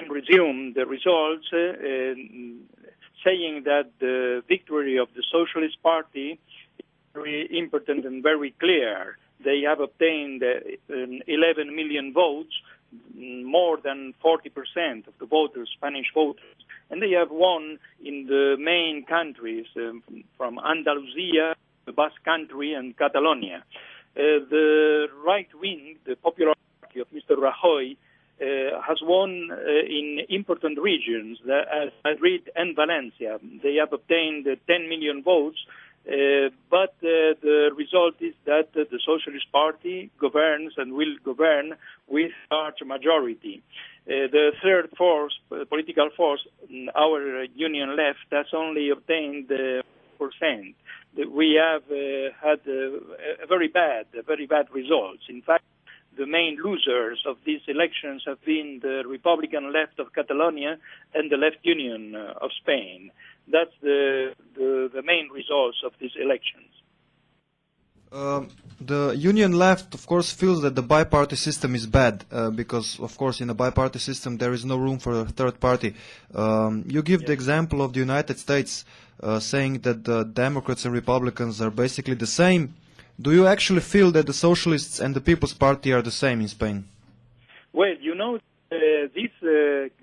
can resume the results, saying that the victory of the Socialist Party is very important and very clear. They have obtained 11 million votes, more than 40% of the voters, Spanish voters, and they have won in the main countries from Andalusia, the Basque Country, and Catalonia. The right wing, the Popular Party of Mr. Rajoy, has won in important regions, as Madrid and Valencia. They have obtained 10 million votes, but the result is that the Socialist Party governs and will govern with large majority. The third force, political force, our Union Left, has only obtained percent. We have had very bad results. In fact, the main losers of these elections have been the Republican left of Catalonia and the Left Union of Spain. That's the main results of these elections. The Union Left, of course, feels that the bi-party system is bad because, of course, in a bi-party system there is no room for a third party. You give the example of the United States, saying that the Democrats and Republicans are basically the same. Do you actually feel that the Socialists and the People's Party are the same in Spain? Well, you know, this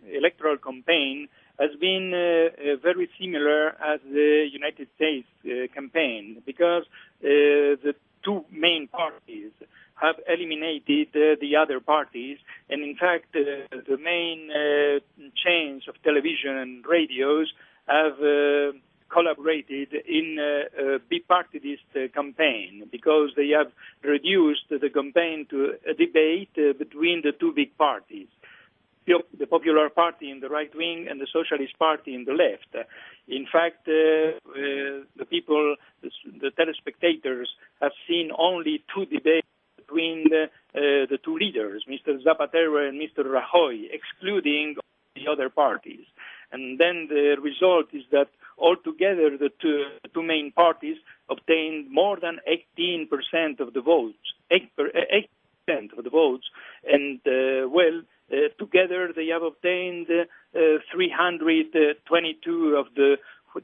electoral campaign has been very similar as the United States campaign, because the two main parties have eliminated the other parties, and in fact the main chains of television and radios have collaborated in a bipartidist campaign, because they have reduced the campaign to a debate between the two big parties, the Popular Party in the right wing and the Socialist Party in the left. In fact, the people, the telespectators, have seen only two debates between the two leaders, Mr. Zapatero and Mr. Rajoy, excluding the other parties. And then the result is that altogether the two main parties obtained more than 18% of the votes, 8% of the votes, and together they have obtained 322 of the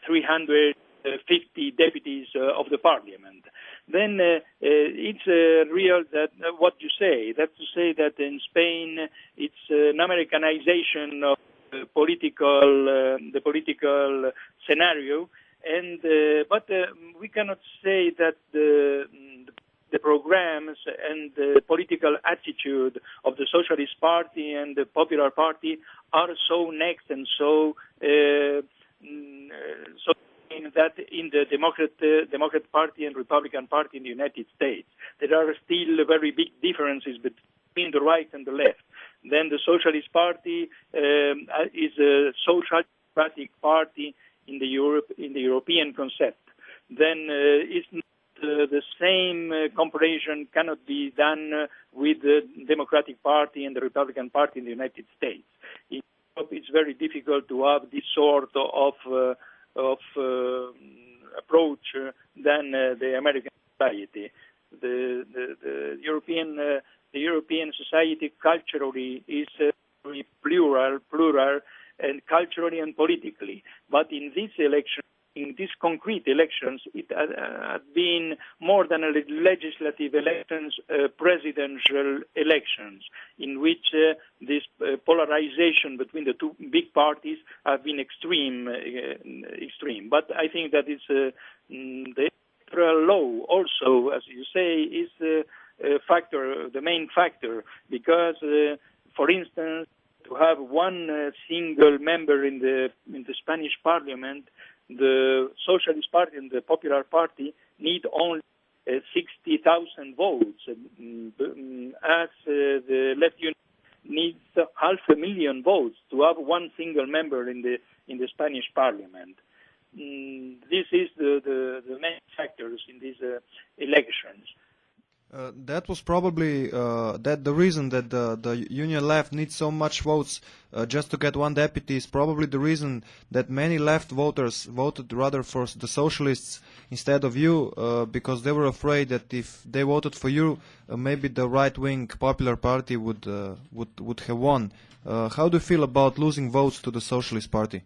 350 deputies of the parliament. Then it's real that what you say. That's to say that in Spain it's an Americanization of the political scenario, and but we cannot say that the programs and the political attitude of the Socialist Party and the Popular Party are so next and so that in the Democrat Party and Republican Party in the United States, there are still very big differences between the right and the left. Then the Socialist Party is a social-democratic party in the European concept. Then it's not, the same comparison cannot be done with the Democratic Party and the Republican Party in the United States. In Europe, it's very difficult to have this sort of approach than the American society. The European society culturally is very plural, and culturally and politically. But in this election, in these concrete elections, it has been more than a legislative elections, presidential elections, in which this polarization between the two big parties has been extreme. But I think that it's the electoral law also, as you say, is factor, the main factor, because, for instance, to have one single member in the Spanish Parliament, the Socialist Party and the Popular Party need only 60,000 votes, as the Left Union needs 500,000 votes to have one single member in the Spanish Parliament. This is the main factors in these elections. That was probably that the reason that the union left needs so much votes just to get one deputy is probably the reason that many left voters voted rather for the socialists instead of you because they were afraid that if they voted for you, maybe the right-wing Popular Party would have won. How do you feel about losing votes to the Socialist Party?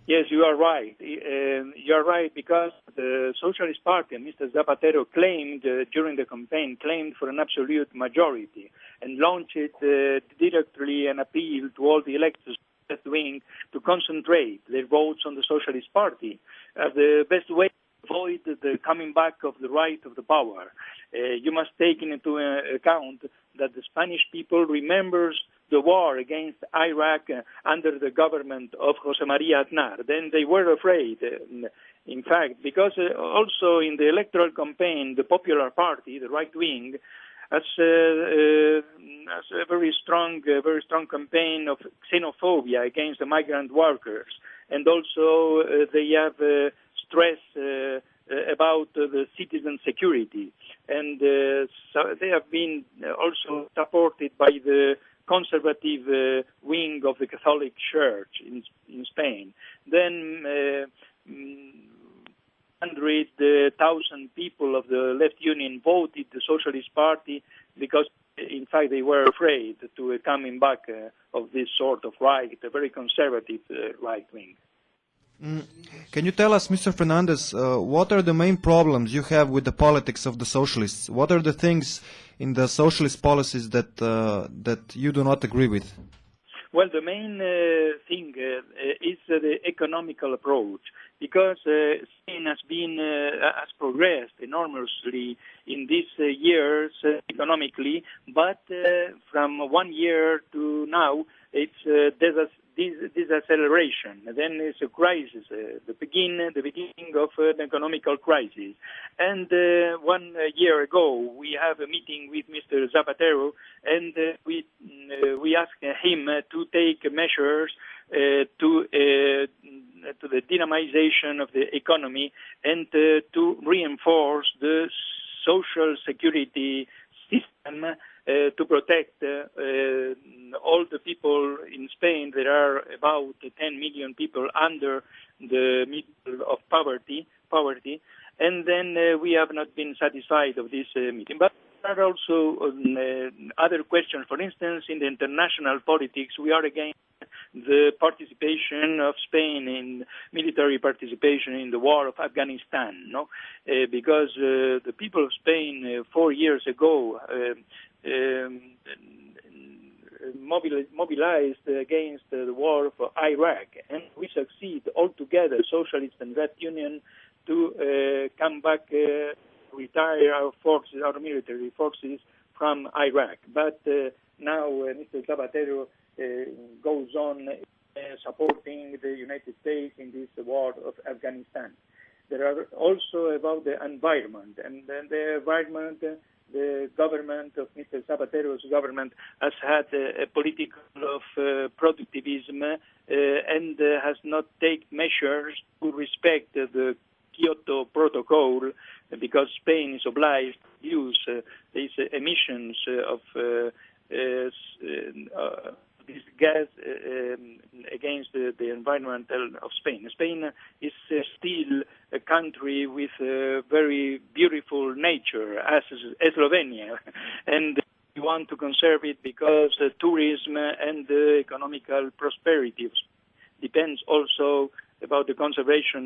Yes, you are right. You are right because the Socialist Party, Mr. Zapatero claimed during the campaign, claimed for an absolute majority and launched directly an appeal to all the electors left wing to concentrate their votes on the Socialist Party as the best way to avoid the coming back of the right of the power. You must take into account that the Spanish people remembers the war against Iraq under the government of José María Aznar. Then they were afraid, in fact, because also in the electoral campaign, the Popular Party, the right wing, has a very strong campaign of xenophobia against the migrant workers, and also they have stress about the citizen security, and so they have been also supported by the conservative wing of the Catholic Church in Spain. Then 100,000 people of the left union voted the Socialist Party because, in fact, they were afraid to coming back of this sort of right, a very conservative right wing. Can you tell us, Mr. Fernandez, what are the main problems you have with the politics of the socialists? What are the things in the socialist policies that you do not agree with? Well, the main thing is the economical approach, because Spain has progressed enormously in these years economically, but from 1 year to now, there's acceleration. Then it's a crisis, the beginning of an economical crisis. And 1 year ago, we have a meeting with Mr. Zapatero, and we asked him to take measures to the dynamization of the economy and to reinforce the social security system to protect all the people in Spain. There are about 10 million people under the middle of poverty, and then we have not been satisfied of this meeting. But there are also other questions. For instance, in the international politics, we are against the participation of Spain in military participation in the war of Afghanistan, no? Because the people of Spain 4 years ago mobilized against the war for Iraq, and we succeed altogether, socialists and Red Union, to come back, retire our forces, our military forces from Iraq. But now Mr. Zapatero goes on supporting the United States in this war of Afghanistan. There are also about the environment, and the environment, the government of Mr. Zapatero's government has had a political of productivism and has not taken measures to respect the Kyoto Protocol, because Spain is obliged to use these emissions of this gas against the environment of Spain. Spain is still a country with very beautiful nature, as Slovenia, and we want to conserve it because tourism and economical prosperity depends also about the conservation